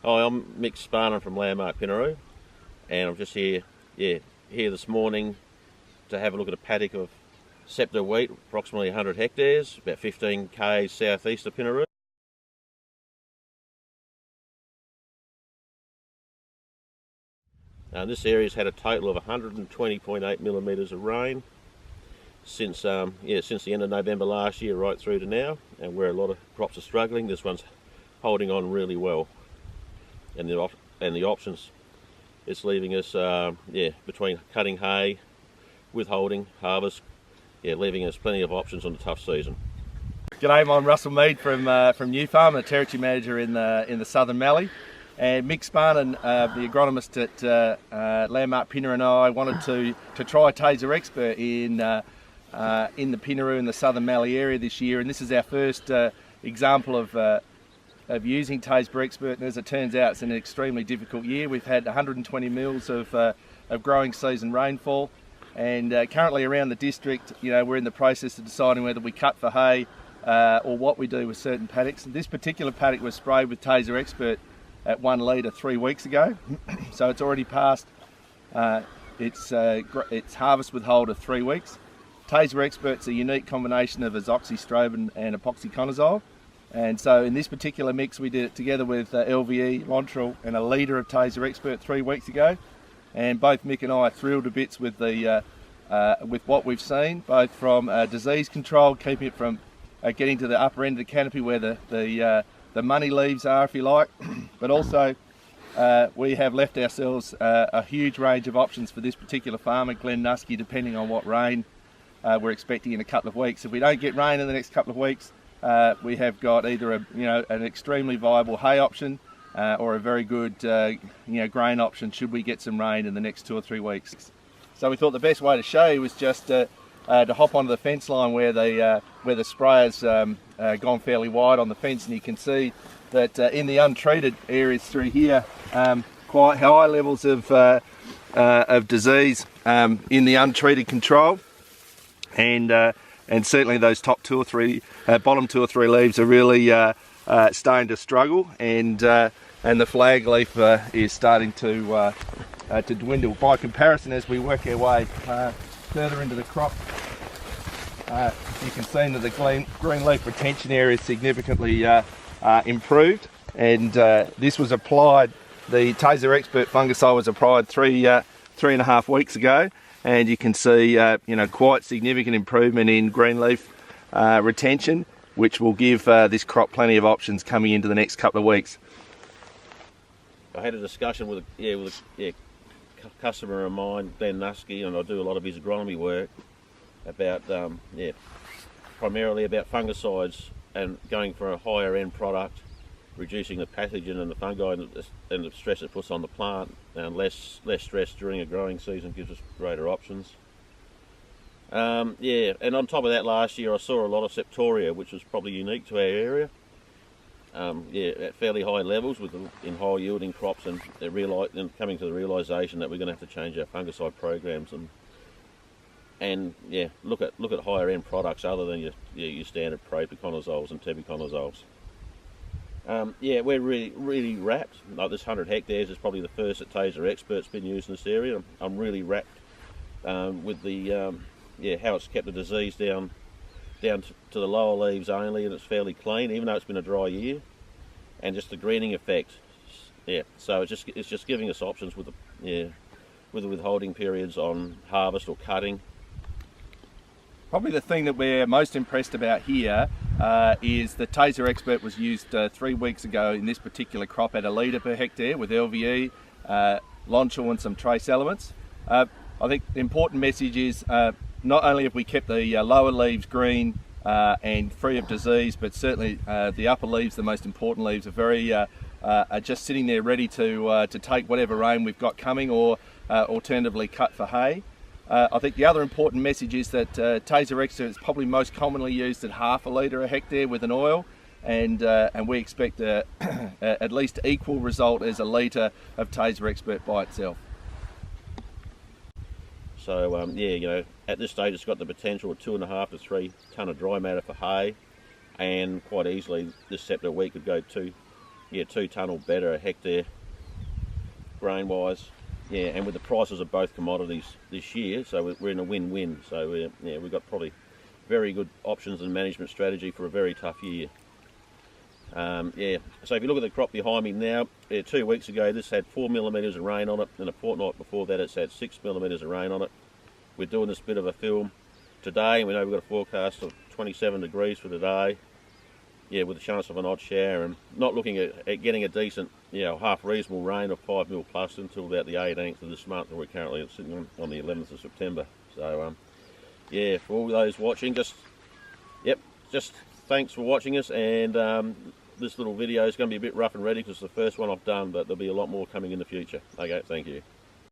Hi, I'm Mick Sparnan from Landmark Pinaroo, and I'm just here this morning to have a look at a paddock of scepter wheat, approximately 100 hectares, about 15 k's southeast of Pinaroo. This area's had a total of 120.8 millimetres of rain since the end of November last year right through to now, and where a lot of crops are struggling, this one's holding on really well. And the options it's leaving us between cutting hay, withholding, harvest, leaving us plenty of options on the tough season. G'day, I'm Russell Mead from Nufarm, a territory manager in the Southern Mallee, and Mick Sparnan, the agronomist at Landmark Pinaroo, and I wanted to try Tazer Xpert in the Pinaroo and the Southern Mallee area this year, and this is our first example of using Tazer Xpert, and as it turns out, it's an extremely difficult year. We've had 120 mils of growing season rainfall, and currently around the district, we're in the process of deciding whether we cut for hay or what we do with certain paddocks. This particular paddock was sprayed with Tazer Xpert at 1 litre 3 weeks ago, so it's already passed its harvest withhold of 3 weeks. Tazer Xpert's a unique combination of azoxystrobin and epoxyconazole. And so in this particular mix, we did it together with LVE, Lontrel, and a litre of Tazer Xpert 3 weeks ago. And both Mick and I are thrilled to bits with with what we've seen, both from disease control, keeping it from getting to the upper end of the canopy where the money leaves are, if you like. But also, we have left ourselves a huge range of options for this particular farm at Glen Nusky, depending on what rain we're expecting in a couple of weeks. If we don't get rain in the next couple of weeks, we have got either an extremely viable hay option or a very good grain option should we get some rain in the next 2 or 3 weeks. So we thought the best way to show you was just to hop onto the fence line where the sprayer's gone fairly wide on the fence, and you can see that in the untreated areas through here, quite high levels of disease in the untreated control, and certainly those top bottom two or three leaves are really starting to struggle, and the flag leaf is starting to dwindle. By comparison, as we work our way further into the crop, you can see that the green leaf retention area is significantly improved, and this was applied. The Tazer Xpert fungicide was applied 3.5 weeks ago, and you can see quite significant improvement in green leaf retention, which will give this crop plenty of options coming into the next couple of weeks. I had a discussion with a customer of mine, Glen Nusky, and I do a lot of his agronomy work about primarily about fungicides and going for a higher end product, reducing the pathogen and the fungi and the stress it puts on the plant, and less stress during a growing season gives us greater options. And on top of that, last year I saw a lot of septoria, which was probably unique to our area. At fairly high levels in high yielding crops, and coming to the realisation that we're going to have to change our fungicide programs and look at higher end products other than your standard propiconazoles and tebuconazoles. We're really wrapped. Like this 100 hectares is probably the first that Tazer Xpert's been used in this area. I'm really wrapped with the how it's kept the disease down to the lower leaves only, and it's fairly clean, even though it's been a dry year, and just the greening effect. So it's just giving us options with the withholding periods on harvest or cutting. Probably the thing that we're most impressed about here is that Tazer Xpert was used 3 weeks ago in this particular crop at 1 litre per hectare with LVE, Lontrel and some trace elements. I think the important message is not only have we kept the lower leaves green and free of disease, but certainly the upper leaves, the most important leaves, are just sitting there ready to take whatever rain we've got coming, or alternatively cut for hay. I think the other important message is that Tazer Xpert is probably most commonly used at 1/2 litre a hectare with an oil, and we expect at least equal result as 1 litre of Tazer Xpert by itself. So at this stage it's got the potential of 2.5 to 3 tonne of dry matter for hay, and quite easily this scepter wheat could go 2 yeah, 2 tonne or better a hectare grain wise. Yeah, and with the prices of both commodities this year, so we're in a win-win. So yeah, we've got probably very good options and management strategy for a very tough year. Yeah, so if you look at the crop behind me now, 2 weeks ago this had 4 millimetres of rain on it, and a fortnight before that it's had 6 millimetres of rain on it. We're doing this bit of a film today, and we know we've got a forecast of 27 degrees for today. Yeah, with a chance of an odd shower, and not looking at getting a decent, you know, half reasonable rain of 5 mil plus until about the 18th of this month, and we're currently sitting on the 11th of September. So yeah, for all those watching, just thanks for watching us, and this little video is going to be a bit rough and ready because it's the first one I've done, but there'll be a lot more coming in the future. Okay, thank you.